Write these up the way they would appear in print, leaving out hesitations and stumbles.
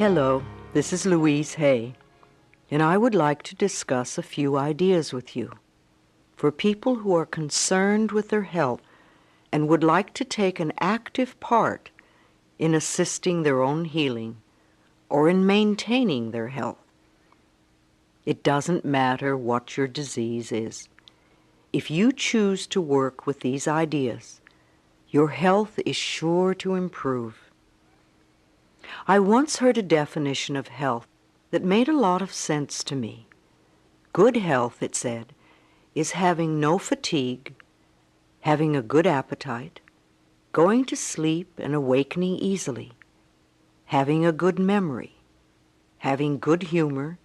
Hello, this is Louise Hay, and I would like to discuss a few ideas with you for people who are concerned with their health and would like to take an active part in assisting their own healing or in maintaining their health. It doesn't matter what your disease is. If you choose to work with these ideas, your health is sure to improve. I once heard a definition of health that made a lot of sense to me. Good health, it said, is having no fatigue, having a good appetite, going to sleep and awakening easily, having a good memory, having good humor,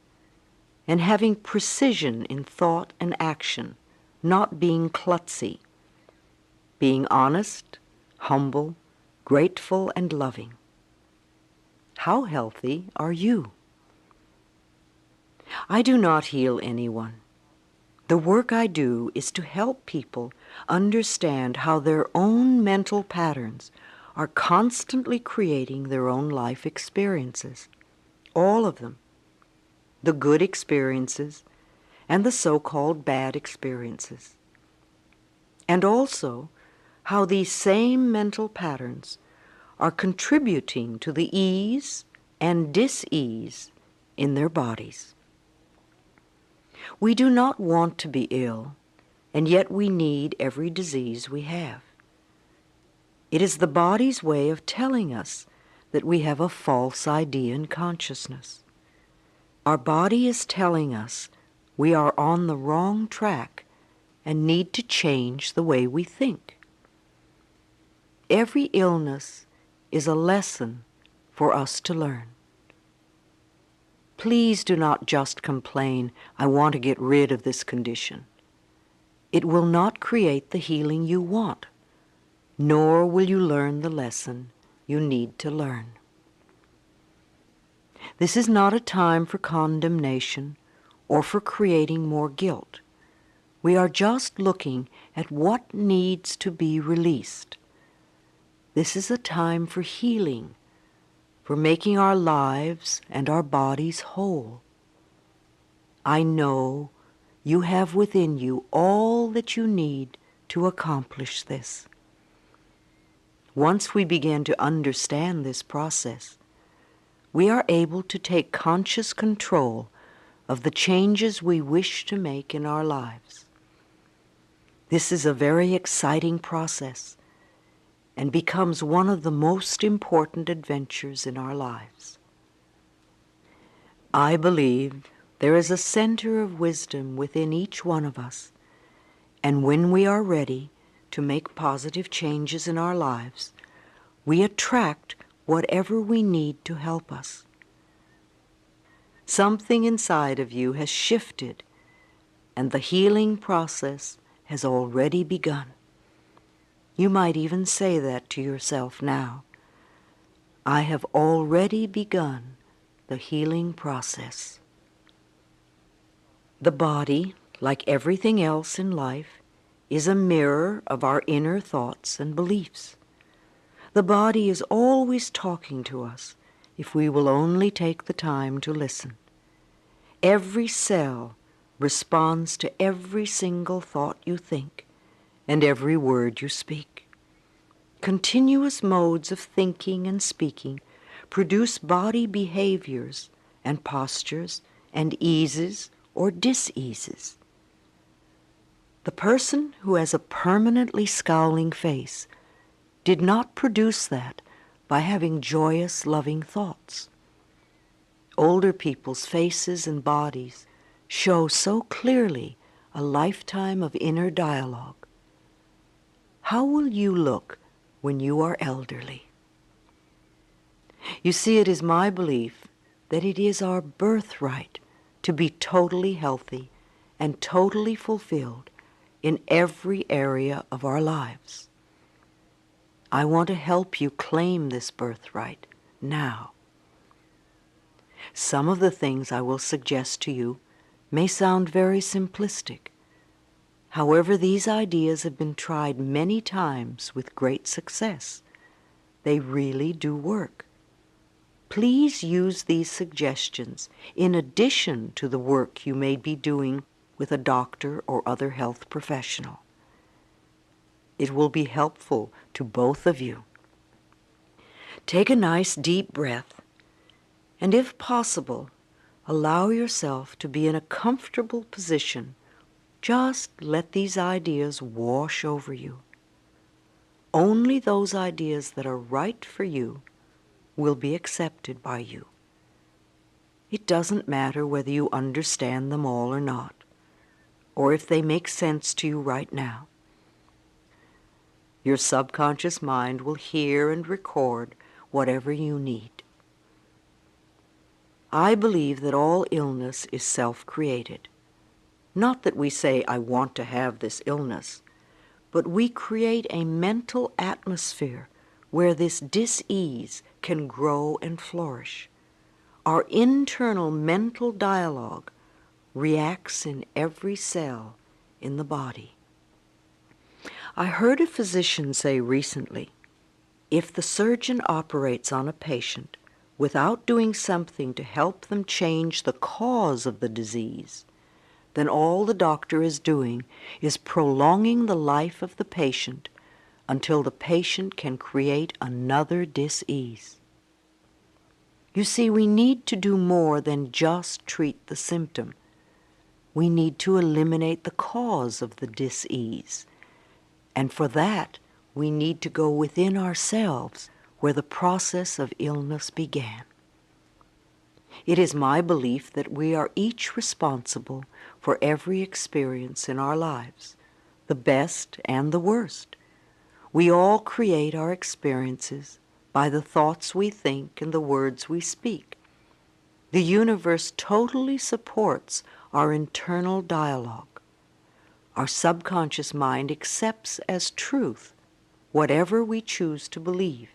and having precision in thought and action, not being klutzy, being honest, humble, grateful, and loving. How healthy are you? I do not heal anyone. The work I do is to help people understand how their own mental patterns are constantly creating their own life experiences. All of them. The good experiences and the so-called bad experiences. And also how these same mental patterns are contributing to the ease and dis-ease in their bodies. We do not want to be ill, and yet we need every disease we have. It is the body's way of telling us that we have a false idea in consciousness. Our body is telling us we are on the wrong track and need to change the way we think. Every illness is a lesson for us to learn. Please do not just complain, I want to get rid of this condition. It will not create the healing you want, nor will you learn the lesson you need to learn. This is not a time for condemnation or for creating more guilt. We are just looking at what needs to be released. This is a time for healing, for making our lives and our bodies whole. I know you have within you all that you need to accomplish this. Once we begin to understand this process, we are able to take conscious control of the changes we wish to make in our lives. This is a very exciting process and becomes one of the most important adventures in our lives. I believe there is a center of wisdom within each one of us, and when we are ready to make positive changes in our lives, we attract whatever we need to help us. Something inside of you has shifted, and the healing process has already begun. You might even say that to yourself now. I have already begun the healing process. The body, like everything else in life, is a mirror of our inner thoughts and beliefs. The body is always talking to us if we will only take the time to listen. Every cell responds to every single thought you think and every word you speak. Continuous modes of thinking and speaking produce body behaviors and postures and eases or dis-eases. The person who has a permanently scowling face did not produce that by having joyous, loving thoughts. Older people's faces and bodies show so clearly a lifetime of inner dialogue. How will you look when you are elderly? You see, it is my belief that it is our birthright to be totally healthy and totally fulfilled in every area of our lives. I want to help you claim this birthright now. Some of the things I will suggest to you may sound very simplistic. However, these ideas have been tried many times with great success. They really do work. Please use these suggestions in addition to the work you may be doing with a doctor or other health professional. It will be helpful to both of you. Take a nice deep breath, and if possible, allow yourself to be in a comfortable position. Just let these ideas wash over you. Only those ideas that are right for you will be accepted by you. It doesn't matter whether you understand them all or not, or if they make sense to you right now. Your subconscious mind will hear and record whatever you need. I believe that all illness is self-created. Not that we say, I want to have this illness, but we create a mental atmosphere where this dis-ease can grow and flourish. Our internal mental dialogue reacts in every cell in the body. I heard a physician say recently, if the surgeon operates on a patient without doing something to help them change the cause of the disease, then all the doctor is doing is prolonging the life of the patient until the patient can create another dis-ease. You see, we need to do more than just treat the symptom. We need to eliminate the cause of the dis-ease. And for that, we need to go within ourselves where the process of illness began. It is my belief that we are each responsible for every experience in our lives, the best and the worst. We all create our experiences by the thoughts we think and the words we speak. The universe totally supports our internal dialogue. Our subconscious mind accepts as truth whatever we choose to believe.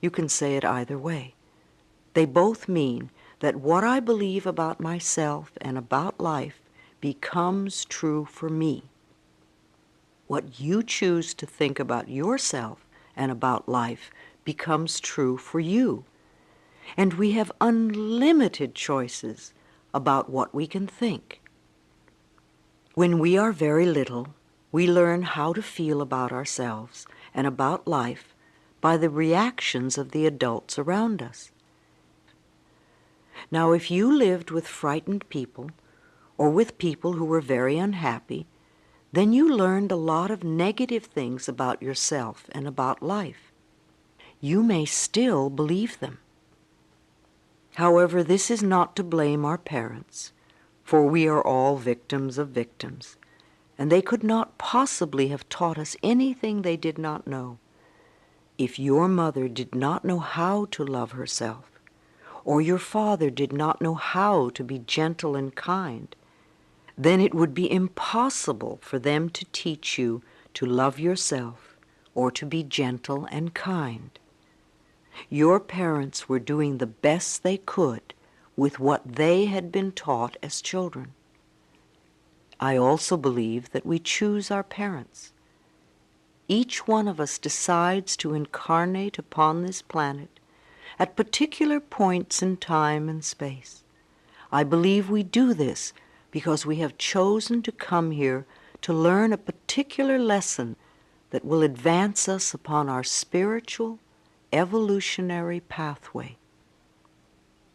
You can say it either way. They both mean that what I believe about myself and about life becomes true for me. What you choose to think about yourself and about life becomes true for you. And we have unlimited choices about what we can think. When we are very little, we learn how to feel about ourselves and about life by the reactions of the adults around us. Now, if you lived with frightened people or with people who were very unhappy, then you learned a lot of negative things about yourself and about life. You may still believe them. However, this is not to blame our parents, for we are all victims of victims, and they could not possibly have taught us anything they did not know. If your mother did not know how to love herself, or your father did not know how to be gentle and kind, then it would be impossible for them to teach you to love yourself or to be gentle and kind. Your parents were doing the best they could with what they had been taught as children. I also believe that we choose our parents. Each one of us decides to incarnate upon this planet at particular points in time and space. I believe we do this because we have chosen to come here to learn a particular lesson that will advance us upon our spiritual, evolutionary pathway.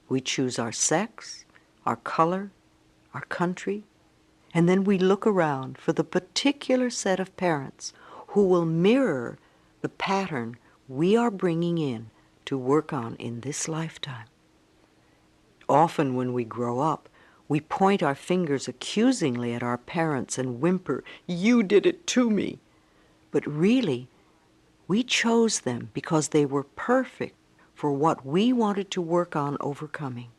We choose our sex, our color, our country, and then we look around for the particular set of parents who will mirror the pattern we are bringing in to work on in this lifetime. Often when we grow up, we point our fingers accusingly at our parents and whimper, "You did it to me." But really, we chose them because they were perfect for what we wanted to work on overcoming.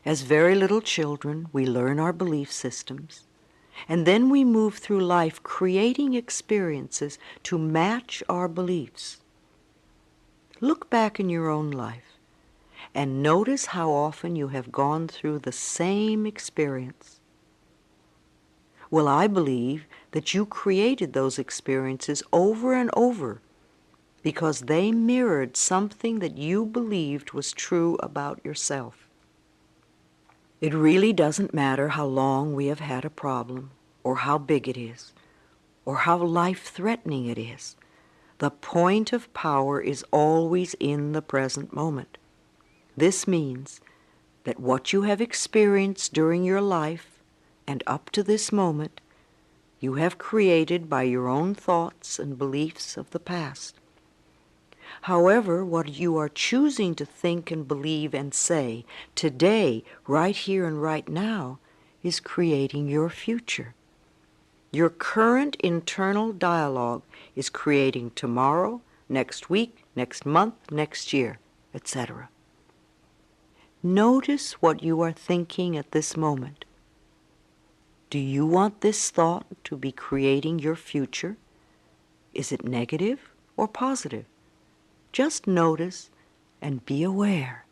As very little children, we learn our belief systems, and then we move through life creating experiences to match our beliefs. Look back in your own life and notice how often you have gone through the same experience. Well, I believe that you created those experiences over and over because they mirrored something that you believed was true about yourself. It really doesn't matter how long we have had a problem, or how big it is, or how life-threatening it is. The point of power is always in the present moment. This means that what you have experienced during your life and up to this moment, you have created by your own thoughts and beliefs of the past. However, what you are choosing to think and believe and say today, right here and right now, is creating your future. Your current internal dialogue is creating tomorrow, next week, next month, next year, etc. Notice what you are thinking at this moment. Do you want this thought to be creating your future? Is it negative or positive? Just notice and be aware.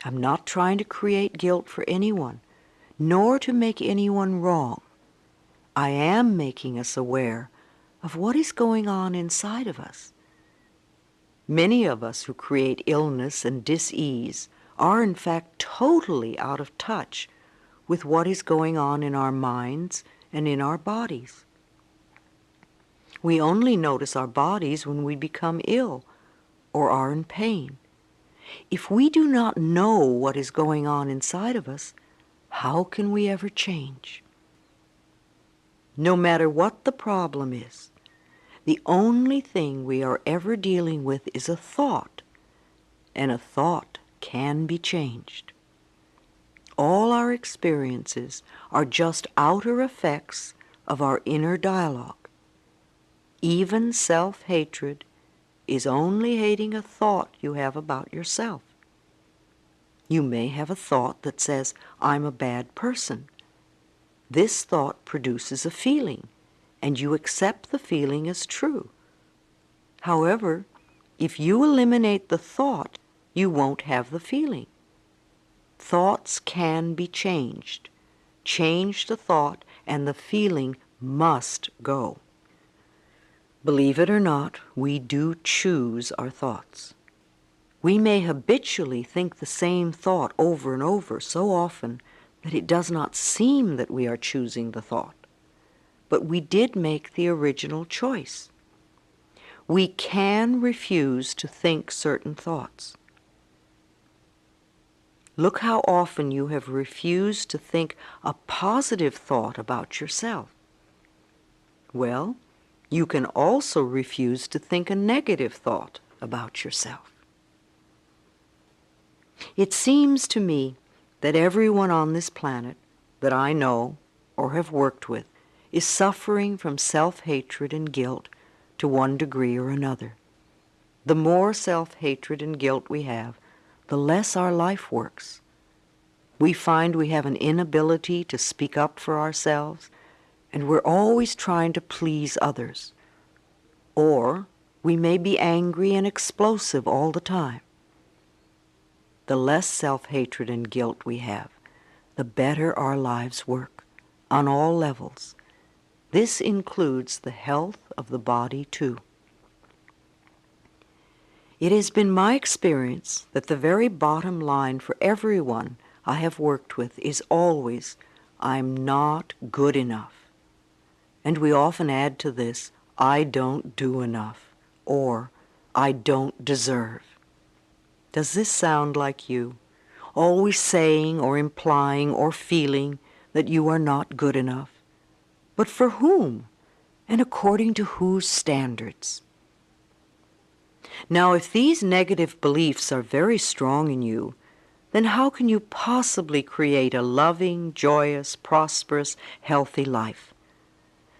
I'm not trying to create guilt for anyone, nor to make anyone wrong. I am making us aware of what is going on inside of us. Many of us who create illness and dis-ease are in fact totally out of touch with what is going on in our minds and in our bodies. We only notice our bodies when we become ill or are in pain. If we do not know what is going on inside of us, how can we ever change? No matter what the problem is, the only thing we are ever dealing with is a thought, and a thought can be changed. All our experiences are just outer effects of our inner dialogue. Even self-hatred is only hating a thought you have about yourself. You may have a thought that says, I'm a bad person. This thought produces a feeling, and you accept the feeling as true. However, if you eliminate the thought, you won't have the feeling. Thoughts can be changed. Change the thought, and the feeling must go. Believe it or not, we do choose our thoughts. We may habitually think the same thought over and over so often that it does not seem that we are choosing the thought. But we did make the original choice. We can refuse to think certain thoughts. Look how often you have refused to think a positive thought about yourself. Well, you can also refuse to think a negative thought about yourself. It seems to me that everyone on this planet that I know or have worked with is suffering from self-hatred and guilt to one degree or another. The more self-hatred and guilt we have, the less our life works. We find we have an inability to speak up for ourselves, and we're always trying to please others. Or we may be angry and explosive all the time. The less self-hatred and guilt we have, the better our lives work, on all levels. This includes the health of the body too. It has been my experience that the very bottom line for everyone I have worked with is always, I'm not good enough. And we often add to this, I don't do enough, or I don't deserve. Does this sound like you? Always saying or implying or feeling that you are not good enough. But for whom? And according to whose standards? Now, if these negative beliefs are very strong in you, then how can you possibly create a loving, joyous, prosperous, healthy life?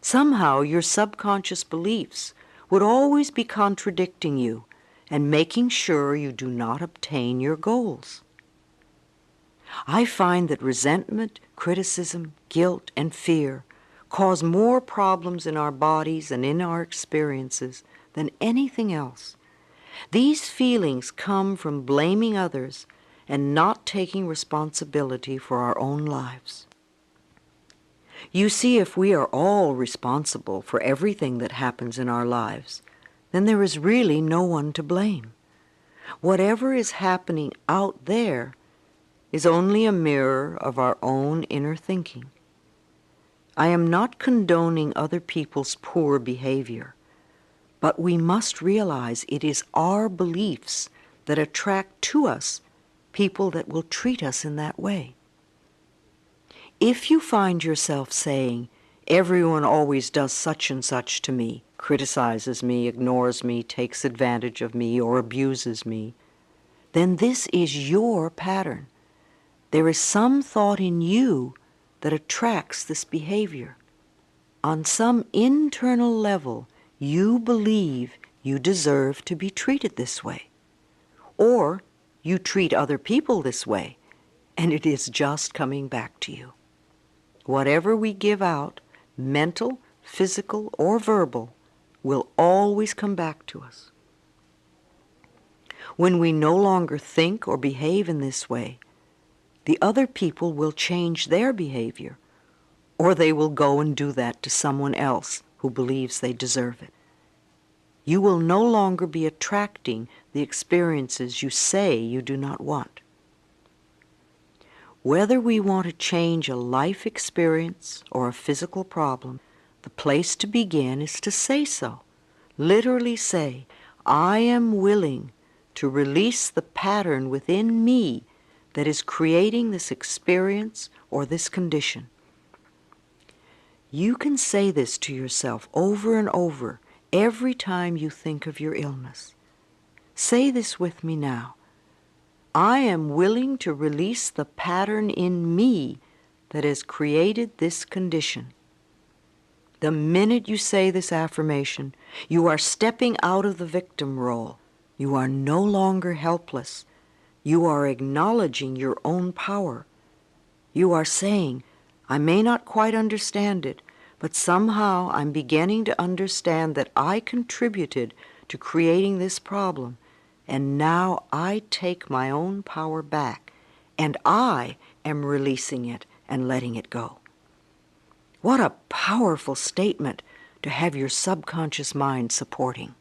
Somehow your subconscious beliefs would always be contradicting you and making sure you do not obtain your goals. I find that resentment, criticism, guilt, and fear cause more problems in our bodies and in our experiences than anything else. These feelings come from blaming others and not taking responsibility for our own lives. You see, if we are all responsible for everything that happens in our lives, then there is really no one to blame. Whatever is happening out there is only a mirror of our own inner thinking. I am not condoning other people's poor behavior, but we must realize it is our beliefs that attract to us people that will treat us in that way. If you find yourself saying, everyone always does such and such to me, criticizes me, ignores me, takes advantage of me, or abuses me, then this is your pattern. There is some thought in you that attracts this behavior. On some internal level, you believe you deserve to be treated this way. Or you treat other people this way, and it is just coming back to you. Whatever we give out, mental, physical, or verbal, will always come back to us. When we no longer think or behave in this way, the other people will change their behavior, or they will go and do that to someone else who believes they deserve it. You will no longer be attracting the experiences you say you do not want. Whether we want to change a life experience or a physical problem, the place to begin is to say so. Literally say, I am willing to release the pattern within me that is creating this experience or this condition. You can say this to yourself over and over every time you think of your illness. Say this with me now. I am willing to release the pattern in me that has created this condition. The minute you say this affirmation, you are stepping out of the victim role. You are no longer helpless. You are acknowledging your own power. You are saying, I may not quite understand it, but somehow I'm beginning to understand that I contributed to creating this problem, and now I take my own power back, and I am releasing it and letting it go. What a powerful statement to have your subconscious mind supporting.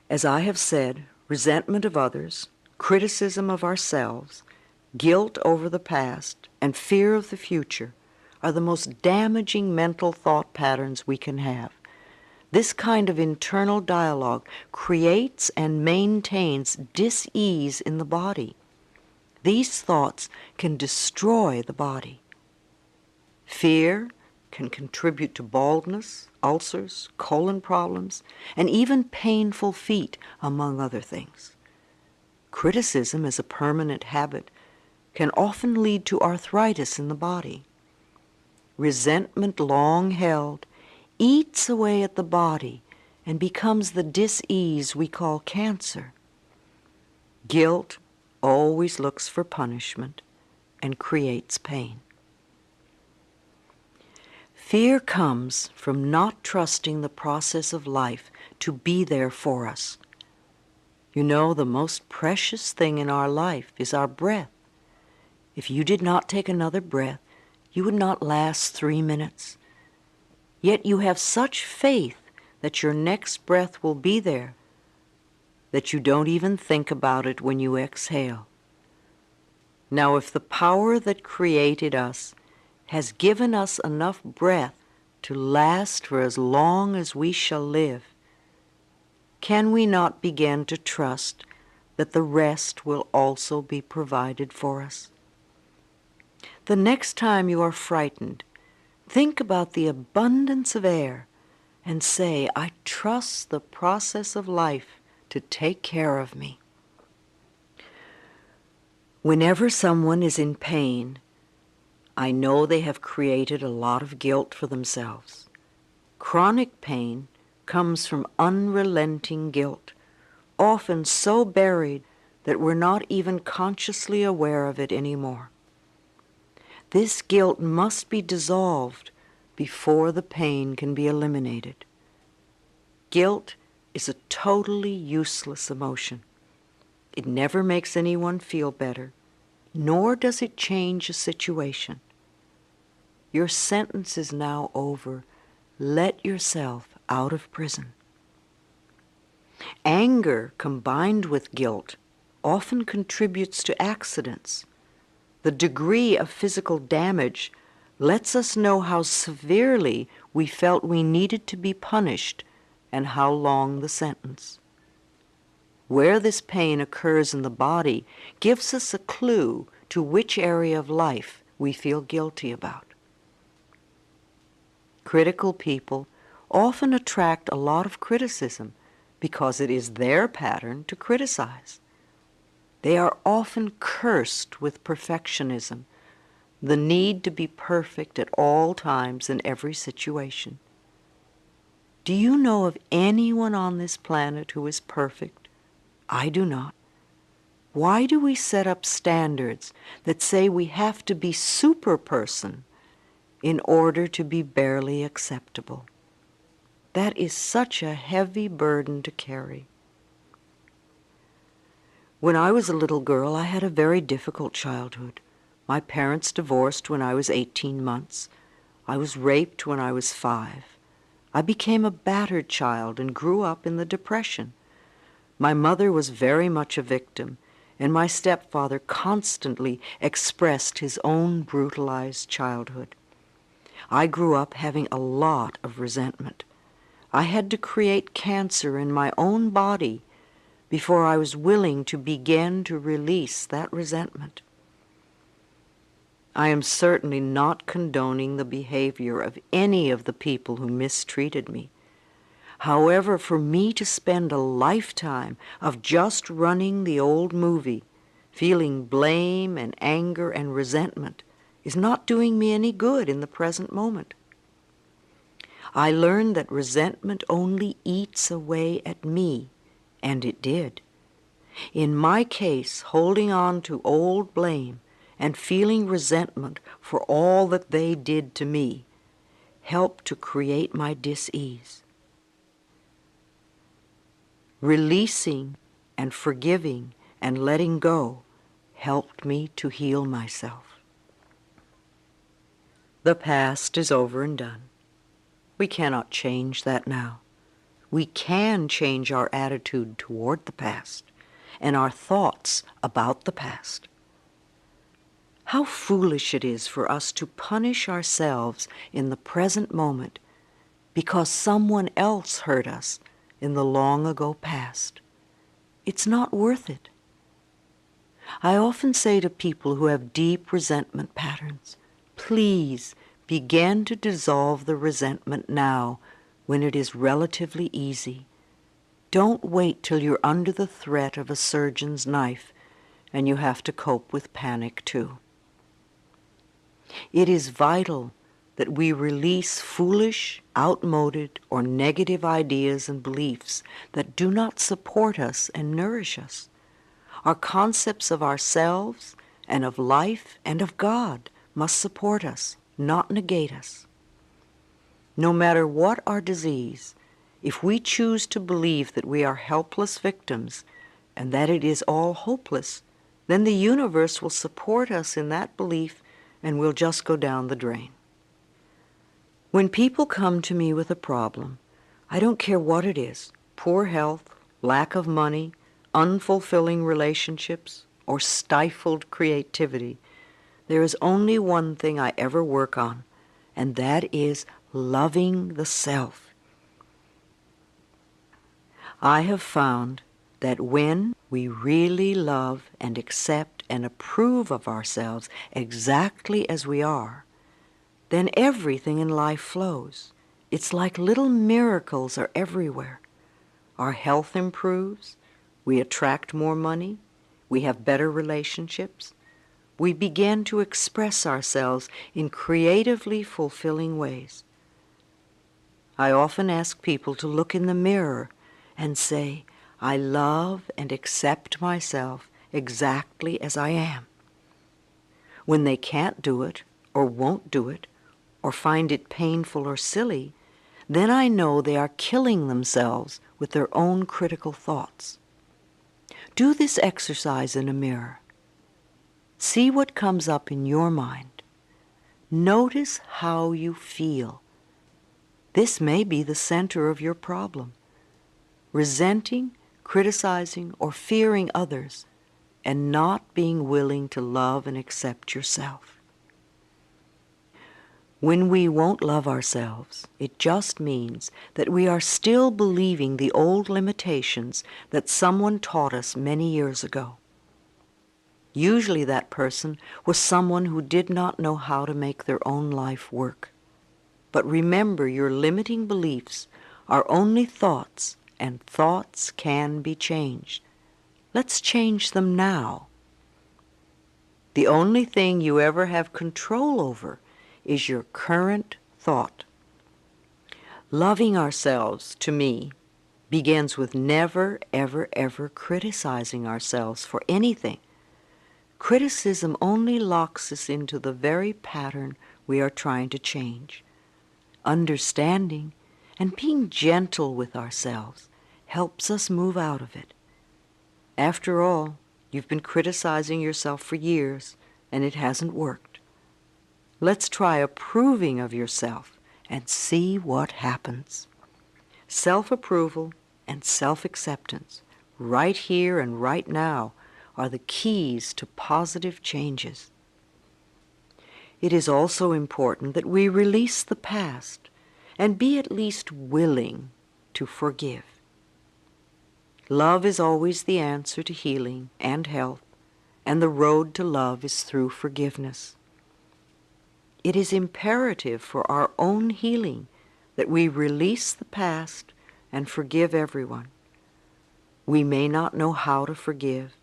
As I have said, resentment of others, criticism of ourselves, guilt over the past, and fear of the future are the most damaging mental thought patterns we can have. This kind of internal dialogue creates and maintains dis-ease in the body. These thoughts can destroy the body. Fear can contribute to baldness, ulcers, colon problems, and even painful feet, among other things. Criticism as a permanent habit can often lead to arthritis in the body. Resentment long held eats away at the body and becomes the dis-ease we call cancer. Guilt always looks for punishment and creates pain. Fear comes from not trusting the process of life to be there for us. You know, the most precious thing in our life is our breath. If you did not take another breath, you would not last 3 minutes. Yet you have such faith that your next breath will be there that you don't even think about it when you exhale. Now, if the power that created us has given us enough breath to last for as long as we shall live, can we not begin to trust that the rest will also be provided for us? The next time you are frightened, think about the abundance of air and say, I trust the process of life to take care of me. Whenever someone is in pain, I know they have created a lot of guilt for themselves. Chronic pain comes from unrelenting guilt, often so buried that we're not even consciously aware of it anymore. This guilt must be dissolved before the pain can be eliminated. Guilt is a totally useless emotion. It never makes anyone feel better, nor does it change a situation. Your sentence is now over. Let yourself out of prison. Anger combined with guilt often contributes to accidents. The degree of physical damage lets us know how severely we felt we needed to be punished and how long the sentence. Where this pain occurs in the body gives us a clue to which area of life we feel guilty about. Critical people often attract a lot of criticism because it is their pattern to criticize. They are often cursed with perfectionism, the need to be perfect at all times in every situation. Do you know of anyone on this planet who is perfect? I do not. Why do we set up standards that say we have to be super person in order to be barely acceptable? That is such a heavy burden to carry. When I was a little girl, I had a very difficult childhood. My parents divorced when I was 18 months. I was raped when I was 5. I became a battered child and grew up in the Depression. My mother was very much a victim, and my stepfather constantly expressed his own brutalized childhood. I grew up having a lot of resentment. I had to create cancer in my own body before I was willing to begin to release that resentment. I am certainly not condoning the behavior of any of the people who mistreated me. However, for me to spend a lifetime of just running the old movie, feeling blame and anger and resentment, is not doing me any good in the present moment. I learned that resentment only eats away at me, and it did. In my case, holding on to old blame and feeling resentment for all that they did to me helped to create my dis-ease. Releasing and forgiving and letting go helped me to heal myself. The past is over and done. We cannot change that now. We can change our attitude toward the past and our thoughts about the past. How foolish it is for us to punish ourselves in the present moment because someone else hurt us in the long ago past. It's not worth it. I often say to people who have deep resentment patterns, please begin to dissolve the resentment now when it is relatively easy. Don't wait till you're under the threat of a surgeon's knife and you have to cope with panic too. It is vital that we release foolish, outmoded, or negative ideas and beliefs that do not support us and nourish us. Our concepts of ourselves and of life and of God must support us, not negate us. No matter what our disease, if we choose to believe that we are helpless victims and that it is all hopeless, then the universe will support us in that belief and we'll just go down the drain. When people come to me with a problem, I don't care what it is, poor health, lack of money, unfulfilling relationships, or stifled creativity, there is only one thing I ever work on, and that is loving the self. I have found that when we really love and accept and approve of ourselves exactly as we are, then everything in life flows. It's like little miracles are everywhere. Our health improves, we attract more money, we have better relationships, we begin to express ourselves in creatively fulfilling ways. I often ask people to look in the mirror and say, I love and accept myself exactly as I am. When they can't do it, or won't do it, or find it painful or silly, then I know they are killing themselves with their own critical thoughts. Do this exercise in a mirror. See what comes up in your mind. Notice how you feel. This may be the center of your problem. Resenting, criticizing, or fearing others, and not being willing to love and accept yourself. When we won't love ourselves, it just means that we are still believing the old limitations that someone taught us many years ago. Usually that person was someone who did not know how to make their own life work. But remember, your limiting beliefs are only thoughts, and thoughts can be changed. Let's change them now. The only thing you ever have control over is your current thought. Loving ourselves, to me, begins with never, ever, ever criticizing ourselves for anything. Criticism only locks us into the very pattern we are trying to change. Understanding and being gentle with ourselves helps us move out of it. After all, you've been criticizing yourself for years, and it hasn't worked. Let's try approving of yourself and see what happens. Self-approval and self-acceptance, right here and right now, are the keys to positive changes. It is also important that we release the past and be at least willing to forgive. Love is always the answer to healing and health, and the road to love is through forgiveness. It is imperative for our own healing that we release the past and forgive everyone. We may not know how to forgive,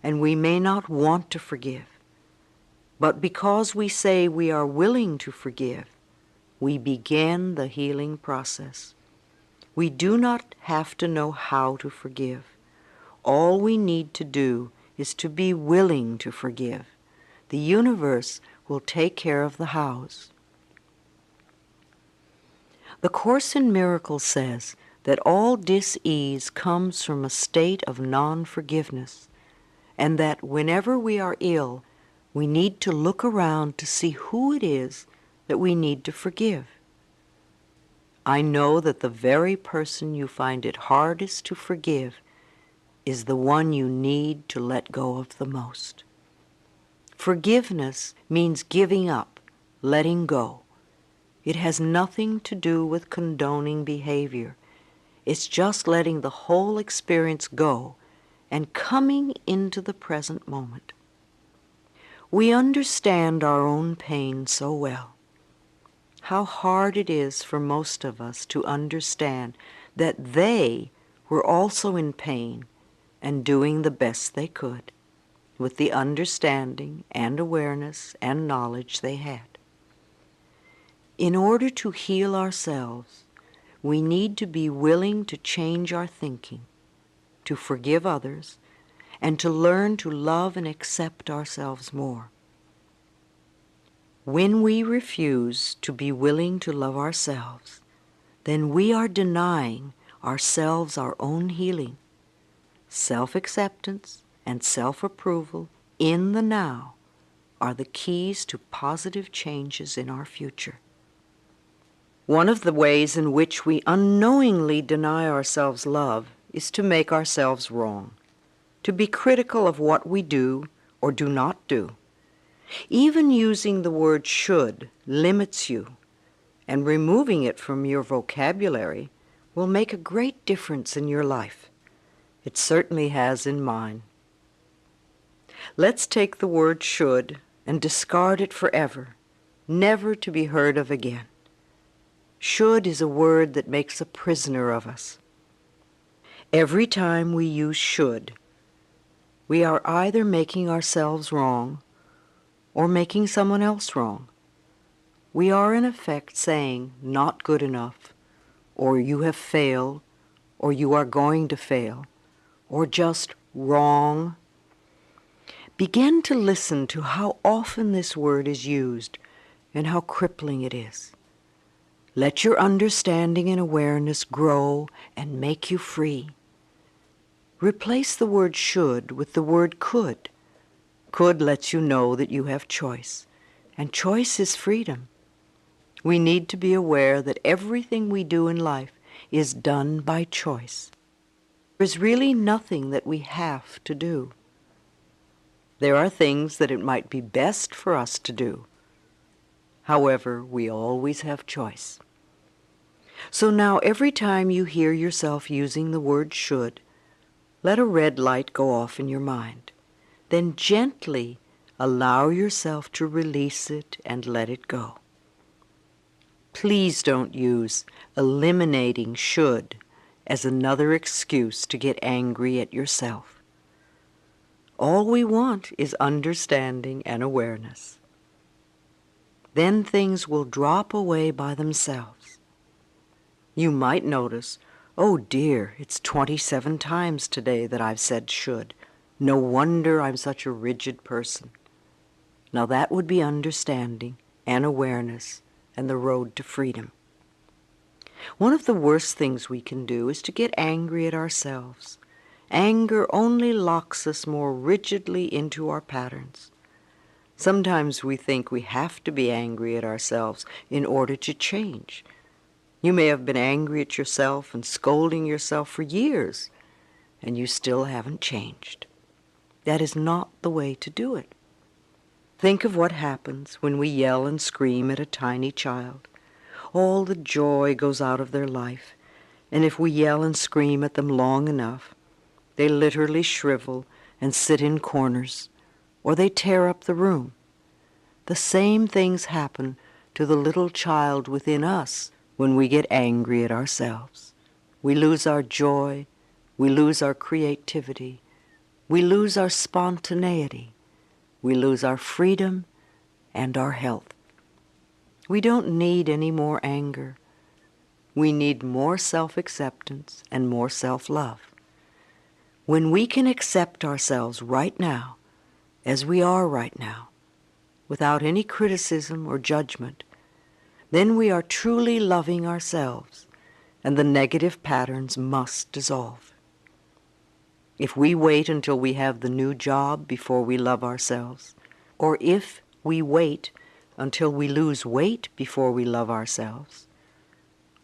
and we may not want to forgive. But because we say we are willing to forgive, we begin the healing process. We do not have to know how to forgive. All we need to do is to be willing to forgive. The universe will take care of the hows. The Course in Miracles says that all dis-ease comes from a state of non-forgiveness, and that whenever we are ill, we need to look around to see who it is that we need to forgive. I know that the very person you find it hardest to forgive is the one you need to let go of the most. Forgiveness means giving up, letting go. It has nothing to do with condoning behavior. It's just letting the whole experience go and coming into the present moment. We understand our own pain so well. How hard it is for most of us to understand that they were also in pain and doing the best they could with the understanding and awareness and knowledge they had. In order to heal ourselves, we need to be willing to change our thinking, to forgive others, and to learn to love and accept ourselves more. When we refuse to be willing to love ourselves, then we are denying ourselves our own healing. Self-acceptance and self-approval in the now are the keys to positive changes in our future. One of the ways in which we unknowingly deny ourselves love is to make ourselves wrong, to be critical of what we do or do not do. Even using the word should limits you, and removing it from your vocabulary will make a great difference in your life. It certainly has in mine. Let's take the word should and discard it forever, never to be heard of again. Should is a word that makes a prisoner of us. Every time we use should, we are either making ourselves wrong or making someone else wrong. We are in effect saying not good enough, or you have failed, or you are going to fail, or just wrong. Begin to listen to how often this word is used and how crippling it is. Let your understanding and awareness grow and make you free. Replace the word should with the word could. Could lets you know that you have choice, and choice is freedom. We need to be aware that everything we do in life is done by choice. There's really nothing that we have to do. There are things that it might be best for us to do. However, we always have choice. So now every time you hear yourself using the word should, let a red light go off in your mind. Then gently allow yourself to release it and let it go. Please don't use eliminating should as another excuse to get angry at yourself. All we want is understanding and awareness. Then things will drop away by themselves. You might notice, oh dear, it's 27 times today that I've said should. No wonder I'm such a rigid person. Now that would be understanding and awareness and the road to freedom. One of the worst things we can do is to get angry at ourselves. Anger only locks us more rigidly into our patterns. Sometimes we think we have to be angry at ourselves in order to change. You may have been angry at yourself and scolding yourself for years, and you still haven't changed. That is not the way to do it. Think of what happens when we yell and scream at a tiny child. All the joy goes out of their life, and if we yell and scream at them long enough, they literally shrivel and sit in corners, or they tear up the room. The same things happen to the little child within us when we get angry at ourselves. We lose our joy, we lose our creativity, we lose our spontaneity, we lose our freedom and our health. We don't need any more anger. We need more self-acceptance and more self-love. When we can accept ourselves right now, as we are right now, without any criticism or judgment, then we are truly loving ourselves, and the negative patterns must dissolve. If we wait until we have the new job before we love ourselves, or if we wait until we lose weight before we love ourselves,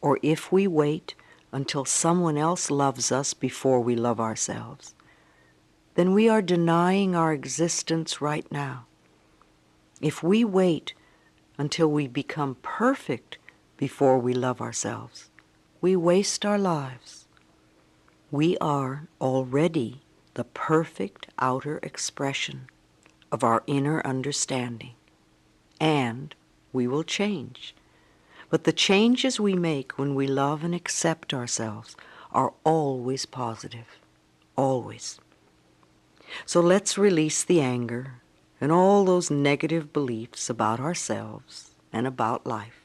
or if we wait until someone else loves us before we love ourselves, then we are denying our existence right now. If we wait until we become perfect before we love ourselves, we waste our lives. We are already the perfect outer expression of our inner understanding, and we will change. But the changes we make when we love and accept ourselves are always positive, always. So let's release the anger and all those negative beliefs about ourselves and about life,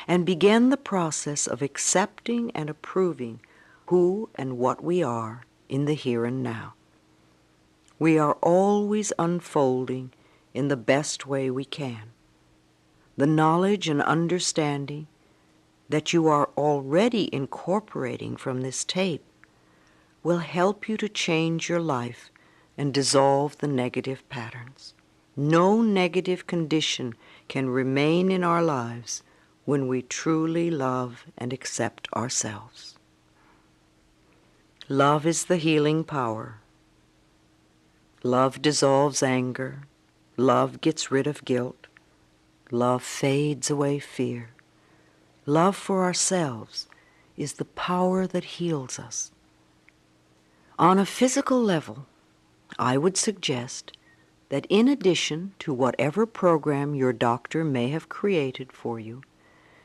and begin the process of accepting and approving who and what we are in the here and now. We are always unfolding in the best way we can. The knowledge and understanding that you are already incorporating from this tape will help you to change your life and dissolve the negative patterns. No negative condition can remain in our lives when we truly love and accept ourselves. Love is the healing power. Love dissolves anger. Love gets rid of guilt. Love fades away fear. Love for ourselves is the power that heals us. On a physical level, I would suggest that in addition to whatever program your doctor may have created for you,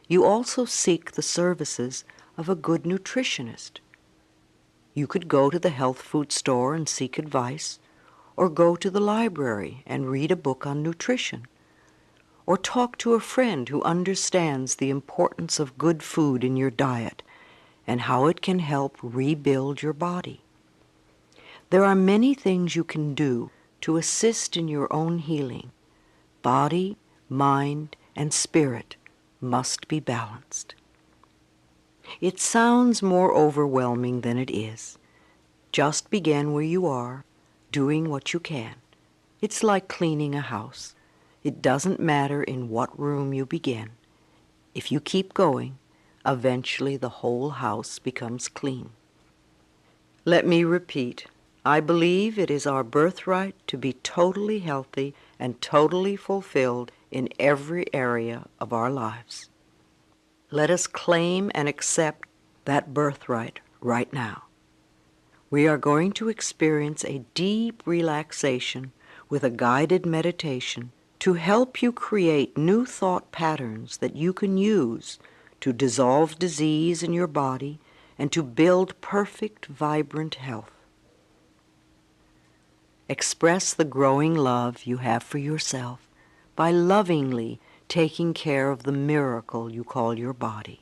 you also seek the services of a good nutritionist. You could go to the health food store and seek advice, or go to the library and read a book on nutrition, or talk to a friend who understands the importance of good food in your diet and how it can help rebuild your body. There are many things you can do to assist in your own healing. Body, mind, and spirit must be balanced. It sounds more overwhelming than it is. Just begin where you are, doing what you can. It's like cleaning a house. It doesn't matter in what room you begin. If you keep going, eventually the whole house becomes clean. Let me repeat, I believe it is our birthright to be totally healthy and totally fulfilled in every area of our lives. Let us claim and accept that birthright right now. We are going to experience a deep relaxation with a guided meditation to help you create new thought patterns that you can use to dissolve disease in your body and to build perfect, vibrant health. Express the growing love you have for yourself by lovingly taking care of the miracle you call your body.